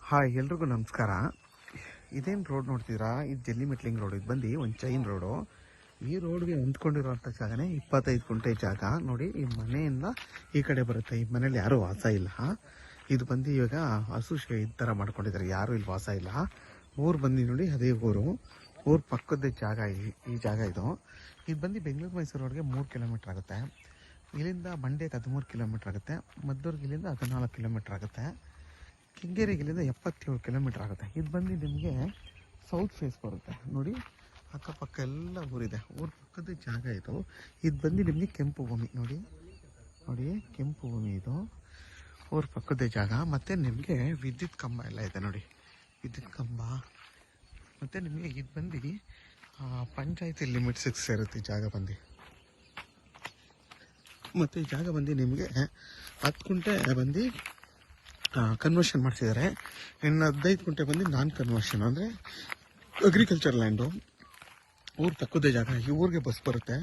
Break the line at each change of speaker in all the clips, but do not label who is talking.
Hi ಎಲ್ರಿಗೂ ನಮಸ್ಕಾರ. ಇದೇನು ರೋಡ್ ನೋಡ್ತೀರಾ? ಇದು ಜಲ್ಲಿ ಮೆಟ್ಲಿಂಗ್ ರೋಡ್. ಇದು ಬಂದು ಒಂದು ಚೈನ್ ರೋಡು. ಈ ರೋಡ್ಗೆ ಹೊಂದ್ಕೊಂಡಿರೋಂಥ ಜಾಗನೇ 25 ಗುಂಟೆ ಜಾಗ. ನೋಡಿ, ಈ ಮನೆಯಿಂದ ಈ ಕಡೆ ಬರುತ್ತೆ. ಈ ಮನೇಲಿ ಯಾರೂ ವಾಸ ಇಲ್ಲ. ಇದು ಬಂದು ಇವಾಗ ಹಸು ಈ ಥರ ಮಾಡ್ಕೊಂಡಿದ್ದಾರೆ, ಯಾರೂ ಇಲ್ಲಿ ವಾಸ ಇಲ್ಲ. ಊರು ಬಂದು ನೋಡಿ, ಅದೇ ಊರು ಪಕ್ಕದ ಜಾಗ. ಈ ಜಾಗ ಇದು ಬಂದು ಬೆಂಗಳೂರು ಮೈಸೂರು ರೋಡ್ಗೆ 3 ಕಿಲೋಮೀಟ್ರ್ ಆಗುತ್ತೆ. ಇಲ್ಲಿಂದ ಮಂಡ್ಯಕ್ಕೆ 13 ಕಿಲೋಮೀಟ್ರ್ ಆಗುತ್ತೆ. ಮದ್ದೂರಿಗೆ ಇಲ್ಲಿಂದ 14 ಕಿಲೋಮೀಟ್ರ್ ಆಗುತ್ತೆ. ಕೆಂಗೇರಿಗೆ ಇಲ್ಲಿಂದ 77 ಕಿಲೋಮೀಟ್ರ್ ಆಗುತ್ತೆ. ಇದು ಬಂದು ನಿಮಗೆ ಸೌತ್ ಫೇಸ್ ಬರುತ್ತೆ. ನೋಡಿ, ಅಕ್ಕಪಕ್ಕ ಎಲ್ಲ ಊರಿದೆ. ಊರ ಪಕ್ಕದ ಜಾಗ ಇದು. ಇದು ಬಂದು ನಿಮಗೆ ಕೆಂಪು ಭೂಮಿ. ನೋಡಿ, ಕೆಂಪು ಭೂಮಿ ಇದು ಊರ ಪಕ್ಕದ ಜಾಗ. ಮತ್ತು ನಿಮಗೆ ವಿದ್ಯುತ್ ಕಂಬ ಎಲ್ಲ ಇದೆ. ನೋಡಿ, ವಿದ್ಯುತ್ ಕಂಬ. ಮತ್ತು ನಿಮಗೆ ಇದು ಬಂದು ಪಂಚಾಯತಿ ಲಿಮಿಟ್ಸಿಗೆ ಸೇರುತ್ತೆ ಈ ಜಾಗ ಬಂದು. ಮತ್ತು ಈ ಜಾಗ ಬಂದು ನಿಮಗೆ 10 ಗುಂಟೆ ಬಂದು ಕನ್ವರ್ಷನ್ ಮಾಡಿಸಿದ್ದಾರೆ. ಇನ್ನು 15 ಗುಂಟೆ ಬಂದು ನಾನ್ ಕನ್ವರ್ಷನ್, ಅಂದರೆ ಅಗ್ರಿಕಲ್ಚರ್ ಲ್ಯಾಂಡು. ಊರು ಪಕ್ಕದ ಜಾಗ. ಈ ಊರಿಗೆ ಬಸ್ ಬರುತ್ತೆ.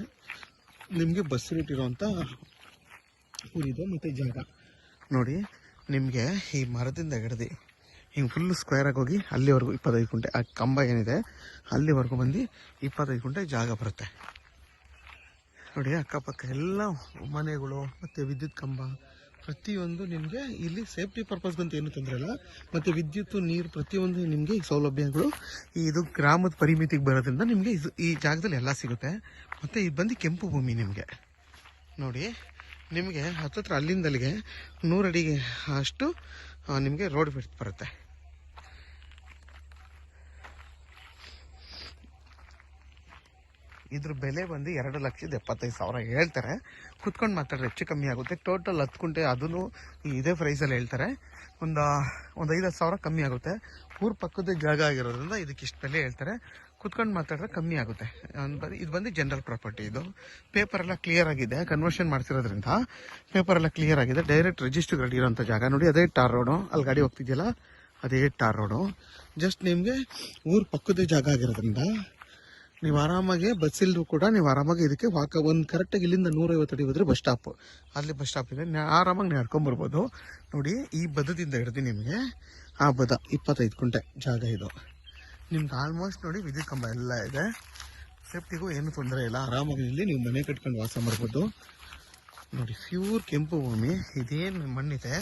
ನಿಮಗೆ ಬಸ್ ರೂಟ್ ಇರೋವಂಥ ಊರಿದೆ. ಮತ್ತು ಜಾಗ ನೋಡಿ, ನಿಮಗೆ ಈ ಮರದಿಂದ ಹಿಡ್ದು ಹಿಂಗೆ ಫುಲ್ಲು ಸ್ಕ್ವೇರಾಗಿ ಹೋಗಿ ಅಲ್ಲಿವರೆಗೂ 25 ಗುಂಟೆ. ಆ ಕಂಬ ಏನಿದೆ ಅಲ್ಲಿವರೆಗೂ ಬಂದು 25 ಗುಂಟೆ ಜಾಗ ಬರುತ್ತೆ. ನೋಡಿ, ಅಕ್ಕಪಕ್ಕ ಎಲ್ಲ ಮನೆಗಳು ಮತ್ತು ವಿದ್ಯುತ್ ಕಂಬ ಪ್ರತಿಯೊಂದು ನಿಮಗೆ ಇಲ್ಲಿ ಸೇಫ್ಟಿ ಪರ್ಪಸ್ಗಂತ ಏನು ತೊಂದರೆ ಇಲ್ಲ. ಮತ್ತು ವಿದ್ಯುತ್, ನೀರು ಪ್ರತಿಯೊಂದು ನಿಮಗೆ ಈ ಸೌಲಭ್ಯಗಳು ಇದು ಗ್ರಾಮದ ಪರಿಮಿತಿಗೆ ಬರೋದ್ರಿಂದ ನಿಮಗೆ ಈ ಜಾಗದಲ್ಲಿ ಎಲ್ಲ ಸಿಗುತ್ತೆ. ಮತ್ತು ಇದು ಬಂದು ಕೆಂಪು ಭೂಮಿ. ನಿಮಗೆ ನೋಡಿ, ನಿಮಗೆ ಹತ್ತತ್ರ ಅಲ್ಲಿಂದ ಅಲ್ಲಿಗೆ 100 ಅಡಿಗೆ ಅಷ್ಟು ನಿಮಗೆ ರೋಡ್ ಬಿಡ್ತು ಬರುತ್ತೆ. ಇದ್ರ ಬೆಲೆ ಬಂದು 2,75,000 ಹೇಳ್ತಾರೆ. ಕುತ್ಕೊಂಡು ಮಾತಾಡ್ರೆ ಹೆಚ್ಚು ಕಮ್ಮಿ ಆಗುತ್ತೆ. ಟೋಟಲ್ 10 ಗುಂಟೆ ಅದೂ ಇದೇ ಪ್ರೈಸಲ್ಲಿ ಹೇಳ್ತಾರೆ. ಒಂದು 5,000 ಕಮ್ಮಿ ಆಗುತ್ತೆ. ಊರ ಪಕ್ಕದ ಜಾಗ ಆಗಿರೋದ್ರಿಂದ ಇದಕ್ಕೆ ಇಷ್ಟು ಬೆಲೆ ಹೇಳ್ತಾರೆ. ಕುತ್ಕೊಂಡು ಮಾತಾಡಿದ್ರೆ ಕಮ್ಮಿ ಆಗುತ್ತೆ. ಇದು ಬಂದು ಜನರಲ್ ಪ್ರಾಪರ್ಟಿ. ಇದು ಪೇಪರ್ ಎಲ್ಲ ಕ್ಲಿಯರ್ ಆಗಿದೆ. ಕನ್ವರ್ಷನ್ ಮಾಡಿಸಿರೋದ್ರಿಂದ ಪೇಪರ್ ಎಲ್ಲ ಕ್ಲಿಯರ್ ಆಗಿದೆ. ಡೈರೆಕ್ಟ್ ರಿಜಿಸ್ಟರ್ ರೆಡಿ ಇರೋಂಥ ಜಾಗ. ನೋಡಿ, ಅದೇ ಟಾರ್ ರೋಡು. ಅಲ್ಲಿ ಗಾಡಿ ಹೋಗ್ತಿದೆಯಲ್ಲ, ಅದೇ ಟಾರ್ ರೋಡು. ಜಸ್ಟ್ ನಿಮಗೆ ಊರ ಪಕ್ಕದ ಜಾಗ ಆಗಿರೋದ್ರಿಂದ ನೀವು ಆರಾಮಾಗಿ ಬಸ್ ಇಲ್ಲೂ ಕೂಡ ನೀವು ಆರಾಮಾಗಿ ಇದಕ್ಕೆ ಒಂದು ಕರೆಕ್ಟಾಗಿ ಇಲ್ಲಿಂದ 150 ಅಡಿ ಹೋದರೆ ಬಸ್ ಸ್ಟಾಪ್. ಅಲ್ಲಿ ಬಸ್ ಸ್ಟಾಪ್ ಇದೆ. ಆರಾಮಾಗಿ ನಡ್ಕೊಂಬರ್ಬೋದು. ನೋಡಿ, ಈ ಬದದಿಂದ ಹಿಡ್ದು ನಿಮಗೆ ಆ ಬದ 25 ಗುಂಟೆ ಜಾಗ ಇದು. ನಿಮ್ಗೆ ಆಲ್ಮೋಸ್ಟ್ ನೋಡಿ ವಿದ್ಯುತ್ ಕಂಬ ಎಲ್ಲ ಇದೆ. ಸೇಫ್ಟಿಗೂ ಏನು ತೊಂದರೆ ಇಲ್ಲ. ಆರಾಮಾಗಿ ಇಲ್ಲಿ ನೀವು ಮನೆ ಕಟ್ಕೊಂಡು ವಾಸ ಮಾಡ್ಬೋದು. ನೋಡಿ, ಪ್ಯೂರ್ ಕೆಂಪು ಭೂಮಿ. ಇದೇನು ಮಣ್ಣಿದೆ,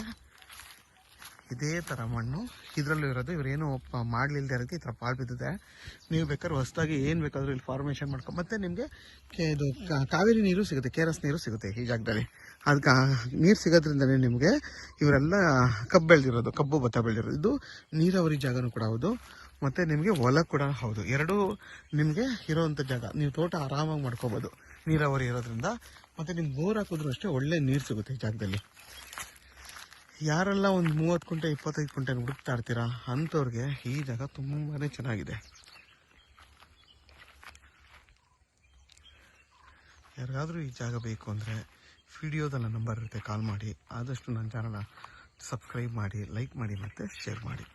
ಇದೇ ಥರ ಮಣ್ಣು ಇದರಲ್ಲೂ ಇರೋದು. ಇವರೇನು ಮಾಡಲಿಲ್ಲದೆ ಇರೋದಕ್ಕೆ ಈ ಥರ ಪಾಳು ಬಿದ್ದಿದೆ. ನೀವು ಬೇಕಾದ್ರೆ ಹೊಸದಾಗಿ ಏನು ಬೇಕಾದರೂ ಇಲ್ಲಿ ಫಾರ್ಮೇಷನ್ ಮಾಡ್ಕೊಂಡು, ಮತ್ತು ನಿಮಗೆ ಇದು ಕಾವೇರಿ ನೀರು ಸಿಗುತ್ತೆ, KRS ನೀರು ಸಿಗುತ್ತೆ ಈ ಜಾಗದಲ್ಲಿ. ಅದಕ್ಕೆ ನೀರು ಸಿಗೋದ್ರಿಂದಲೇ ನಿಮಗೆ ಇವರೆಲ್ಲ ಕಬ್ಬು ಭತ್ತ ಬೆಳೆದಿರೋದು. ಇದು ನೀರಾವರಿ ಜಾಗನೂ ಕೂಡ ಹೌದು, ಮತ್ತು ನಿಮಗೆ ಹೊಲ ಕೂಡ ಹೌದು. ಎರಡೂ ನಿಮಗೆ ಇರೋವಂಥ ಜಾಗ. ನೀವು ತೋಟ ಆರಾಮಾಗಿ ಮಾಡ್ಕೋಬೋದು ನೀರಾವರಿ ಇರೋದ್ರಿಂದ. ಮತ್ತು ನಿಮ್ಗೆ ಬೋರ್ ಹಾಕಿದ್ರು ಅಷ್ಟೇ ಒಳ್ಳೆ ನೀರು ಸಿಗುತ್ತೆ ಈ ಜಾಗದಲ್ಲಿ. ಯಾರೆಲ್ಲ ಒಂದು 30 ಗುಂಟೆ 25 ಗುಂಟೆ ಹುಡುಕ್ತಾ ಇರ್ತೀರಾ ಅಂಥವ್ರಿಗೆ ಈ ಜಾಗ ತುಂಬಾ ಚೆನ್ನಾಗಿದೆ. ಯಾರಿಗಾದರೂ ಈ ಜಾಗ ಬೇಕು ಅಂದರೆ ವಿಡಿಯೋದಲ್ಲಿ ನಂಬರ್ ಇರುತ್ತೆ, ಕಾಲ್ ಮಾಡಿ. ಆದಷ್ಟು ನನ್ನ ಚಾನಲ್ನ ಸಬ್ಸ್ಕ್ರೈಬ್ ಮಾಡಿ, ಲೈಕ್ ಮಾಡಿ ಮತ್ತು ಶೇರ್ ಮಾಡಿ.